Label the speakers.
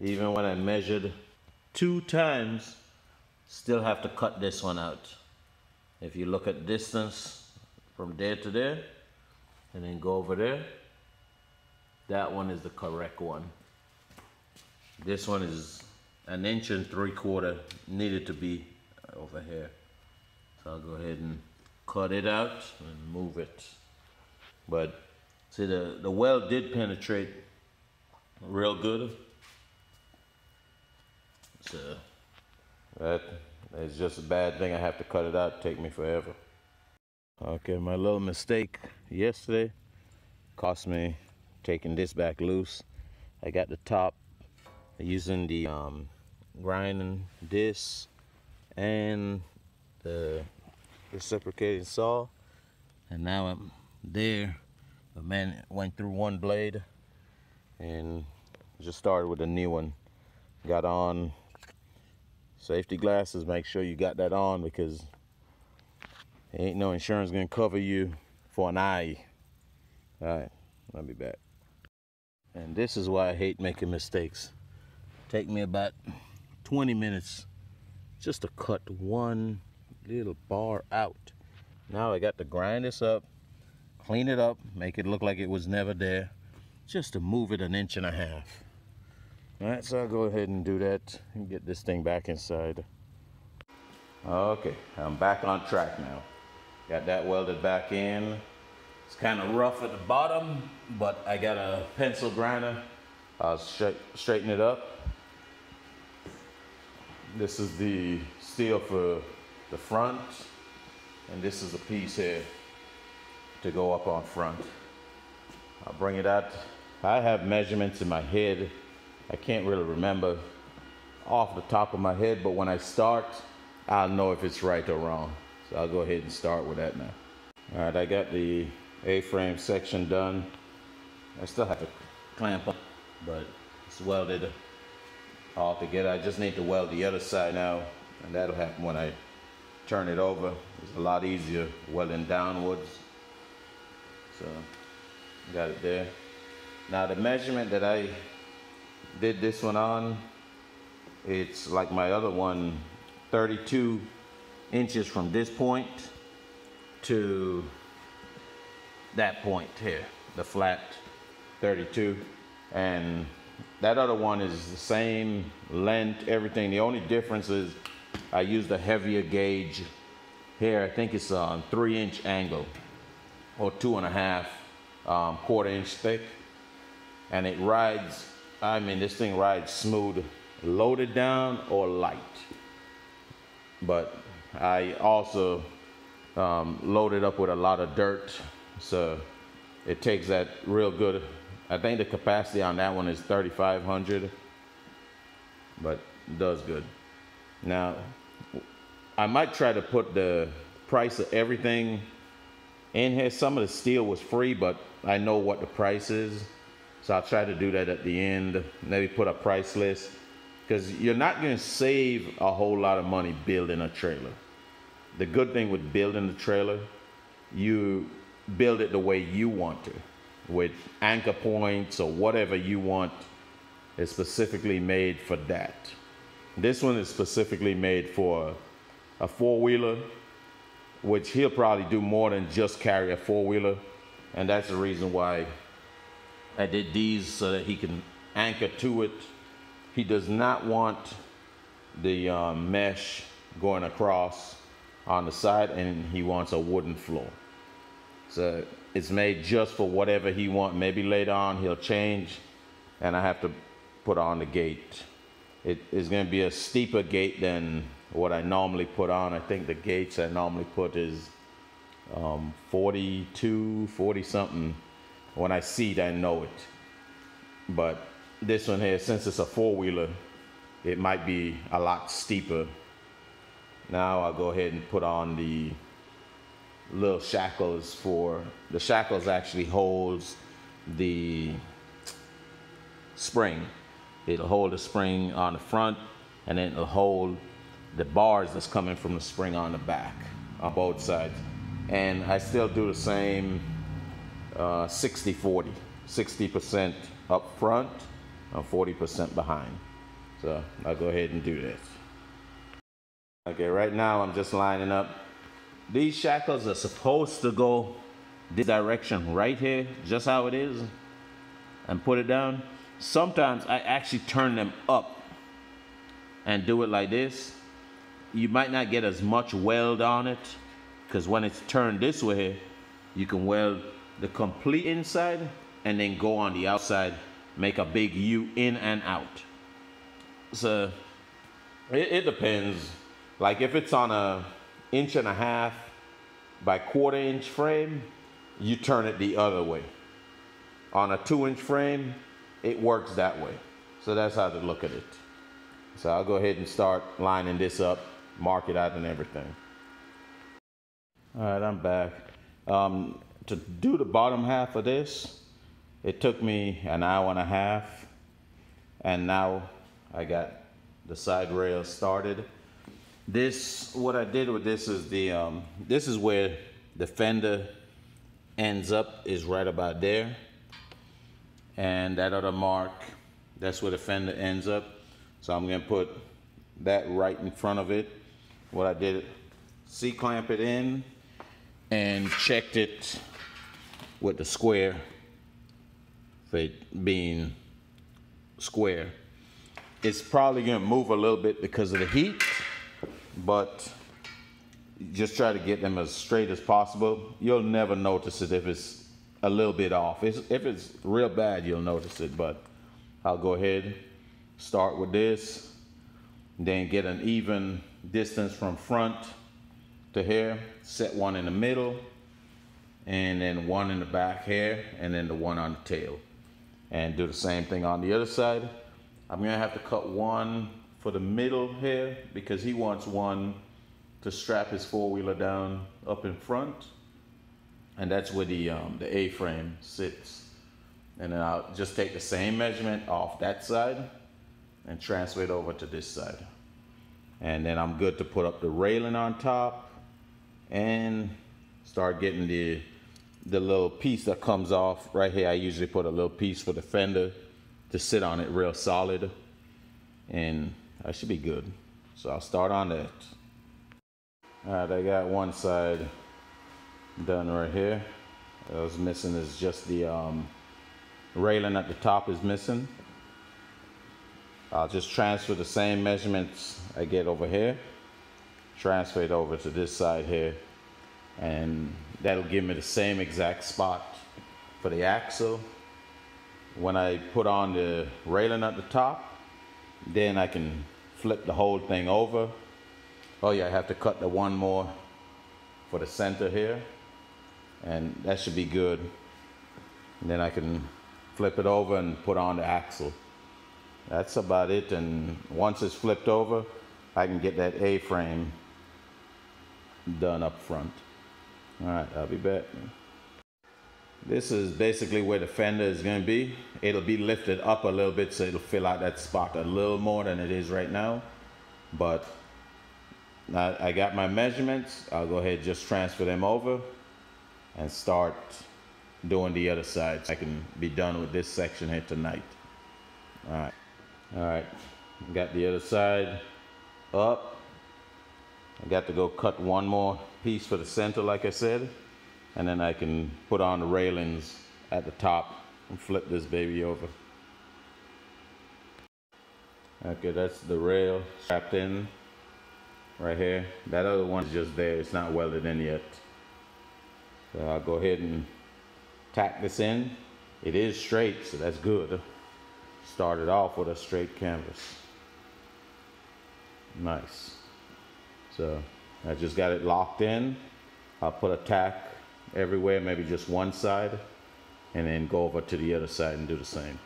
Speaker 1: Even when I measured 2 times, still have to cut this one out. If you look at distance from there to there, and then go over there, that one is the correct one. This one is 1 3/4 inches, needed to be over here. So I'll go ahead and cut it out and move it. But see, the weld did penetrate real good. So that is just a bad thing. I have to cut it out, take me forever. Okay, my little mistake yesterday cost me taking this back loose. I got the top using the grinding disc and the reciprocating saw, and now I'm there. The man went through one blade and just started with a new one. Got on safety glasses. Make sure you got that on, because ain't no insurance gonna cover you for an eye. All right, I'll be back. And this is why I hate making mistakes. Take me about 20 minutes just to cut one little bar out. Now I got to grind this up, clean it up, make it look like it was never there, just to move it 1.5 inches. All right, so I'll go ahead and do that and get this thing back inside. Okay, I'm back on track now. Got that welded back in. It's kind of rough at the bottom, but I got a pencil grinder. I'll straighten it up. This is the steel for the front, and this is a piece here to go up on front. I'll bring it out. I have measurements in my head. I can't really remember off the top of my head, but when I start, I'll know if it's right or wrong. So I'll go ahead and start with that now. All right, I got the A-frame section done. I still have to clamp up, but it's welded all together. I just need to weld the other side now, and that'll happen when I turn it over. It's a lot easier welding downwards. So got it there. Now the measurement that I did this one on, it's like my other one, 32 inches from this point to that point here, the flat 32. And that other one is the same length, everything. The only difference is I used a heavier gauge here. I think it's a 3-inch angle or 2.5 1/4 inch thick, and it rides, I mean, this thing rides smooth, loaded down or light. But I also loaded up with a lot of dirt, so it takes that real good. I think the capacity on that one is 3,500, but it does good. Now, I might try to put the price of everything in here. Some of the steel was free, but I know what the price is, so I'll try to do that at the end. Maybe put a price list, because you're not going to save a whole lot of money building a trailer. The good thing with building the trailer, you build it the way you want to, with anchor points or whatever you want is specifically made for that. This one is specifically made for a 4-wheeler, which he'll probably do more than just carry a 4-wheeler. And that's the reason why I did these, so that he can anchor to it. He does not want the mesh going across on the side, and he wants a wooden floor. So it's made just for whatever he wants. Maybe later on he'll change, and I have to put on the gate. It is going to be a steeper gate than what I normally put on. I think the gates I normally put is 42, 40 something. When I see it, I know it. But this one here, since it's a 4-wheeler, it might be a lot steeper. Now I'll go ahead and put on the little shackles. For the shackles actually holds the spring. It'll hold the spring on the front, and then it'll hold the bars that's coming from the spring on the back, on both sides. And I still do the same 60-40, 60% up front I'm 40% behind. So I'll go ahead and do this. Okay, right now I'm just lining up. These shackles are supposed to go this direction right here, just how it is, and put it down. Sometimes I actually turn them up and do it like this. You might not get as much weld on it, because when it's turned this way, you can weld the complete inside and then go on the outside, make a big U in and out. So it depends. Like if it's on a 1.5" by 1/4 inch frame, you turn it the other way. On a 2-inch frame, it works that way. So that's how to look at it. So I'll go ahead and start lining this up, mark it out and everything. All right, I'm back. To do the bottom half of this, it took me an 1.5 hours, and now I got the side rail started. This, what I did with this is this is where the fender ends up, is right about there. And that other mark, that's where the fender ends up. So I'm gonna put that right in front of it. What I did, C-clamp it in and checked it with the square for it being square. It's probably gonna move a little bit because of the heat, but just try to get them as straight as possible. You'll never notice it if it's a little bit off. If it's real bad, you'll notice it, but I'll go ahead, start with this, then get an even distance from front to here, set one in the middle, and then one in the back here, and then the one on the tail. And do the same thing on the other side. I'm gonna have to cut one for the middle here because he wants one to strap his 4-wheeler down up in front. And that's where the A-frame sits. And then I'll just take the same measurement off that side and transfer it over to this side. And then I'm good to put up the railing on top and start getting the little piece that comes off. Right here, I usually put a little piece for the fender to sit on it real solid. And I should be good. So I'll start on that. All right, I got one side done right here. What I was missing is just the railing at the top is missing. I'll just transfer the same measurements I get over here, transfer it over to this side here, and that'll give me the same exact spot for the axle. When I put on the railing at the top, then I can flip the whole thing over. Oh yeah, I have to cut the one more for the center here, and that should be good. And then I can flip it over and put on the axle. That's about it, and once it's flipped over, I can get that A-frame done up front. All right, I'll be back. This is basically where the fender is going to be. It'll be lifted up a little bit, so it'll fill out that spot a little more than it is right now. But I got my measurements. I'll go ahead and just transfer them over and start doing the other side so I can be done with this section here tonight. All right, got the other side up. I got to go cut one more piece for the center, like I said, and then I can put on the railings at the top and flip this baby over. Okay, that's the rail strapped in right here. That other one's just there, it's not welded in yet. So I'll go ahead and tack this in. It is straight, so that's good. Started off with a straight canvas. Nice. So I just got it locked in. I'll put a tack everywhere, maybe just one side, and then go over to the other side and do the same.